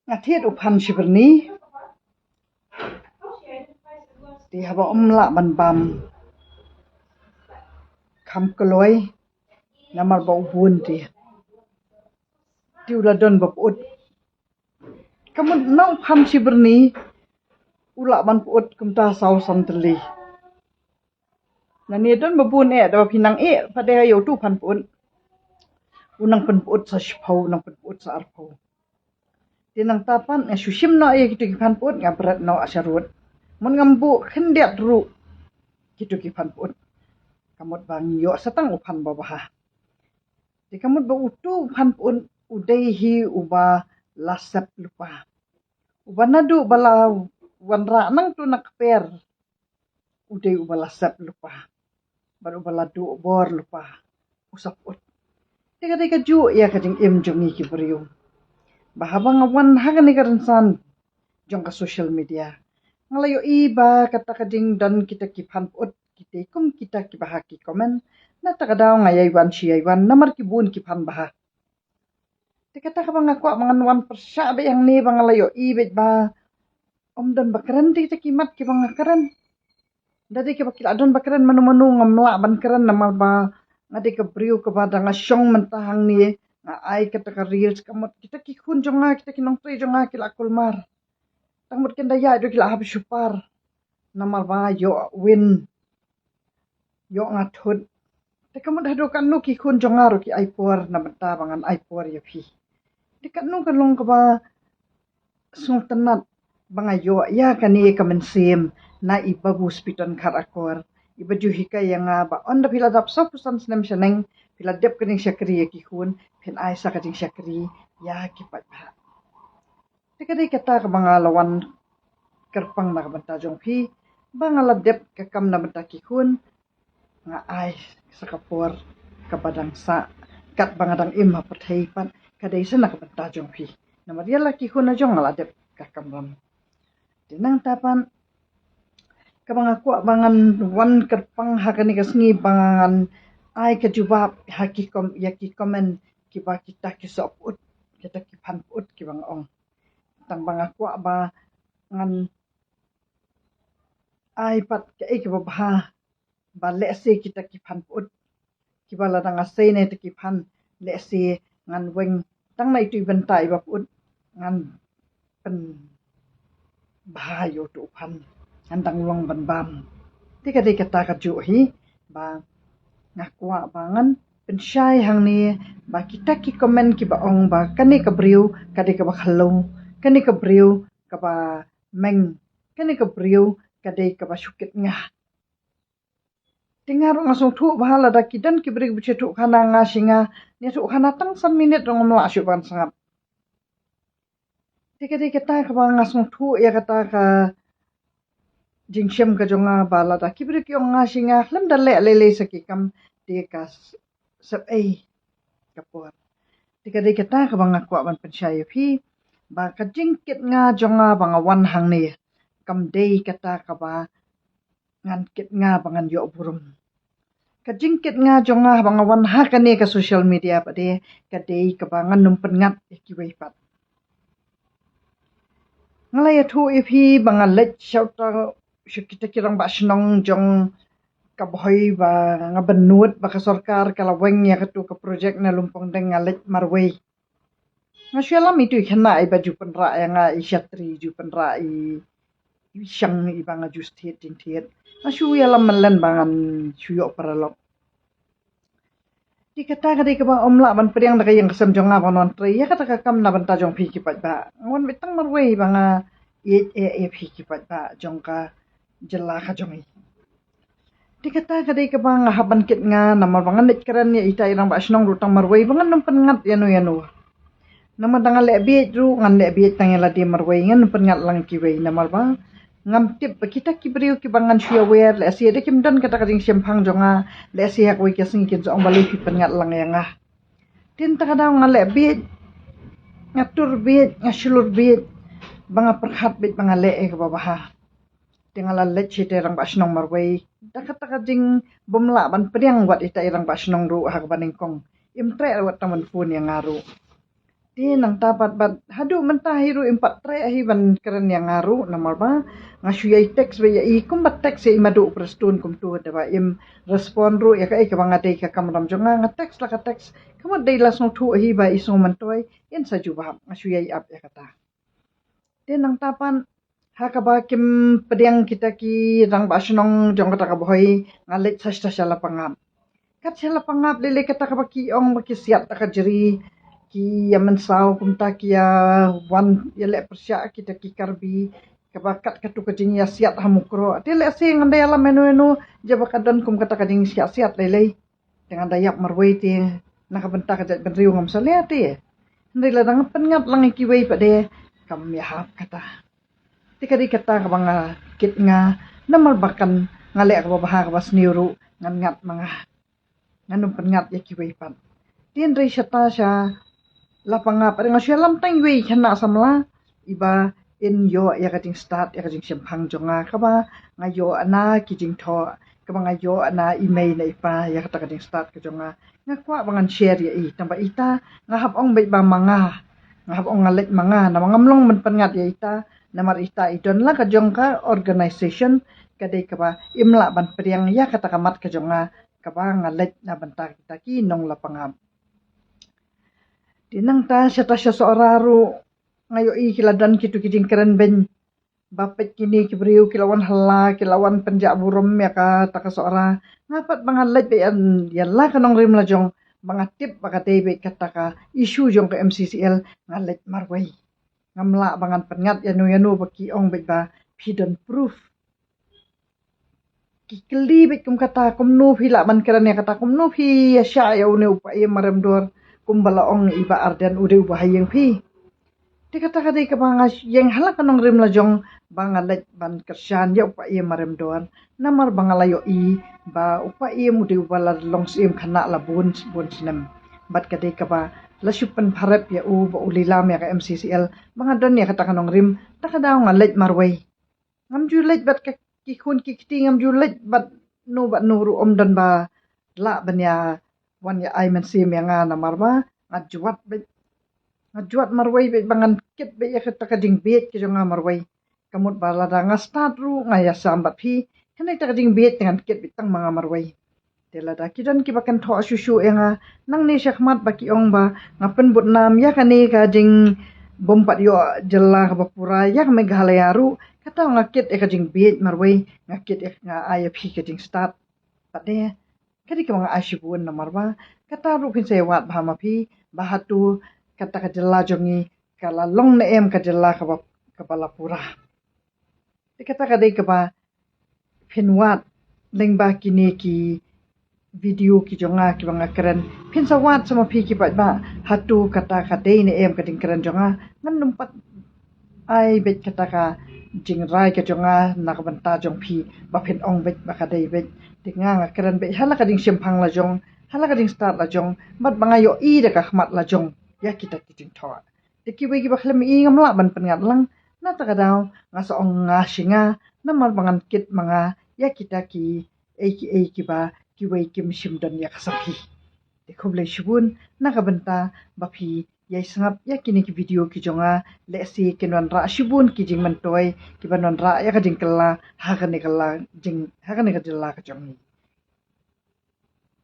Ngatit upan shiberni di haba umla ban bam kam keloi namar ba ubun ti uladon ba put kamu nau pam shiberni ula ban put kumta sau santeli nani don babun da pinang pada yo tu pan pun unang pan put sa shpau nang pan put sa arpau tinang tapan sushim no kitu pan put ngabrat no asharut mun ngambu khendiat ru kitu pan put kamut bang yo satang upan babaha di kamut ba utu pan pun udai hi uba lasap lupa uba nadu bala wanra nang tu nakper udai uba lasap lupa baru baladu bor lupa usap ut tiga ju ya kajing jongi ki beriu bahabang awan hagan ni karansan jong ka social media ngalayo iba kata kajing dan kita ki pan ut kita kum kita ki bahaki komen na takadaw ngayay wan siyay wan namar ki bun ki pan baha tikata ka bang ako mangan wan persabe yang ni bangalayo ibet ba dan bakaran kita kimat ki bang karan dadi ke bakil adon bakaran manu-manu ngamla ban karan namal ba ngadi ke briu ke badang asyong mentahang ni nga ai kata ka reels kamot kita ki kun jonga kita ki nong tri jonga ki lakul mar tangmut ken daya do ki la hab supar namal ba yo win yo ngathut te kamot hado kan nu ki kun jonga ro ki ai por na banta bangan ai por ya phi dikat nu kan long ka ba sultanat bangayo ya kani kamen sim na ibabu spiton khar akor ibaju hikai yang ba onda pila dap sopusan snem sheneng pila dep kening syakri ki khun phen ai sa kating syakri ya ki pat ba tikade kata ka bangalawan kerpang na banta jong phi bangala dep ka kam na banta ki khun nga ai sa kapor ka badang sa kat bangadang im ha pathai pan kadai sa na ka banta jong phi na mariala ki khun na jong ala dep ka kam ram tinang tapan kabang ako bangan wan kerpang hakani kasngi bangan ai ka jubab hakikom yaki komen kiba kita ki soput kita ki panput ki bang ong tang bang ako ba ngan ai pat ke ki ba ba lese kita ki panput ki bala dang ase ne te ki pan lese ngan weng tang nai tu bentai ba put ngan pen bahayo tu pan andang long ban bam tika kata ka ju hi ba ngakwa bangan pensyai hang ni ba kita ki komen ki ba ong ba kani ka briu kadi ka ba khalong kani ka briu ka ba meng kani ka briu kadi ka ba syukit ngah tingar ngasong thu bahala da kidan ki bri buche thu khana nga singa ni thu khana tang san minute rong no asyu ban sangap tika kata ka ba ngasong thu ya kata ka jingshem ka jonga bala da kibri ki onga singa lam da le sakikam tika sab ai kapor tika kata ka bang aku ban pensyai phi ba ka jingkit nga jonga bang wan hang ni kam dei kata ka ba ngan kit nga bangan yo burum ka jingkit nga jonga bang wan ha ka ni ka social media pa de ka dei ka bangan num pengat ki wei pat ngalaya thu phi bangan let shauta kita kirang ba snong jong ka boy ba nga benut ba ka sarkar kala weng ya ka tu ka project na lumpong deng ngalet marway nga syalam itu khana ai ba ju penra nga I syatri ju penra I syang I banga ju state tin tiet asu ya lam melan bangan suyo paralok dikata ka de ka ba omla ban priang da yang kesem jonga banon tri ya kata ka kam na banta jong phi ki pat ba ngon bitang marway banga e phi ki pat ba jong ka jela ka jongi dikata ka de ka bang haban kit nga namar bangan net karan ya ita irang ba snong rutang marway bangan num pengat yanu nama dangal le biet ru ngan le biet tangela di marway ngan pengat lang ki wei namar ba ngam tip kita ki briu ki bangan shia wer le asia de kim dan kata kading sempang jonga le asia hak wei kesing kin jong balik ki pengat lang yang tin ta kadang ngal le biet ngatur biet ngasulur biet banga perhat biet banga le ke babaha tingala le chite rang ba snong marway da kata kading bomla ban priang wat ita irang ba snong ru hak baningkong imtre wat taman pun yang ngaru Di nang tapat bat hadu mentah hiru impat tre ahi ban keren yang ngaru namar ba ngasu yai teks ba yai kum bat teks yai madu prestun kum tu da ba im respon ru ya kai ka banga dei ka kamram jonga nga teks la ka teks kamu dei langsung tu ahi ba isong mantoi in saju ba ngasu yai ap ya kata. Di nang tapan ha ka ba kim pediang kita ki rang ba sunong jong kata ka bohoi ngalit sasta sala pangam. Kat sala pangap lele kata ka ba ki ong ba ki siat ta ka jeri ki yaman sau kumta ki ya wan ya le persya kita ki karbi kabakat katu kajing ya siat hamukro te le se ngandai ala menu jabakadan kum kata kajing siat siat lele dengan dayak marwai te nak bentak kajat benriu ngam sale te ndai la dang pengat lang ki wei pade kam ya hap kata te kadi kata ka banga kit nga namal bakan ngale ka baha ka bas niuru ngan ngat manga nganum pengat ya ki wei pan tien rei syata sya lapanga pada ngasya lam tang wei khana samla iba in yo ya kating start ya kating sempang jonga kaba ngayo ana kijing tho kaba ngayo ana email na ipa ya kata kating start ke jonga ngakwa bangan share ya i tamba ita ngahap ong bai ba manga ngahap ong ngalet manga na mangamlong men pengat ya ita namar ita idon la ka jongka organization kadai kaba imla ban priang ya kata kamat ke jonga kaba ngalet na bentar kita ki nong lapangam Dinang ta siya ta siya soararu ngayo i kiladan kitu kijing keren ben bapet kini kibriu kilawan hala kilawan penjak burum ya ka taka soara ngapat bangalet be yan la kanong rim la jong bangatip bakate be kata ka isu jong ke MCCL ngalet marwai ngamla bangan pengat yanu baki ong be ba hidden proof kikeli be kum kata kum nu hila ban keren ya kata kum nu hi ya sya ya une upai marem dor kumbala ong iba ardan ude ubahayeng pi. Dikata-kata ka banga yang halak kanong rim la jong banga let ban kersan ya upa iya marem doan namar banga layo i ba upa iya mude ubala long sim khana la bun sinem. Bat kadai ka ba la syupan pharap ya u ba ulilam ya ka MCCL banga don ya kata kanong rim takadaw nga let marway. Ngam ju let bat ka kikun kikti ngam ju let bat no ru om don ba la ban ya wan ya ai men sim yang na marba ngajuat marwai be bangan kit be ya kata kading bet ke jonga marwai kamut bala da nga start ru nga ya sambat phi kanai ta kading bet dengan kit bitang mga marwai tela da kidan ki bakan tho susu nga nang ni syakmat baki ong ba ngapen but nam ya kani kading bompat yo jela ka bapura ya me galayaru kata nga kit e kading bet marwai nga kit e nga ay phi kading start pade kadi ka mga asyibun na marba kata rupin sa wat bahama pi bahatu kata kajela jongi kala long na em kajela kapala pura di kata kadai kaba pinwat leng ba kini ki video ki jonga ki banga keren pin sa wat sama pi ki ba hatu kata kadai na em kading keren jonga ngan numpat ai bet kata ka jing rai ka jonga nakabanta jong pi ba pin ong bet ba kadai bet tinga keren be hala kading simpang la jong hala kading start la jong mat banga yo i de ka khmat la jong ya kita kijing thawa de ki we gi ba khlem i ngam la ban pengat lang na ta kadaw nga sa ong nga singa na mal bangan kit mga ya kita ki ki ba ki we kim sim dan ya kasapi de khoble shubun na ka banta ba phi yai sangap ya kini ki video ki jonga le si kinwan ra shubun ki jing man toy ki ban ra ya ka jing kala ha ka ne kala jing ha ka ne ka jilla ka jong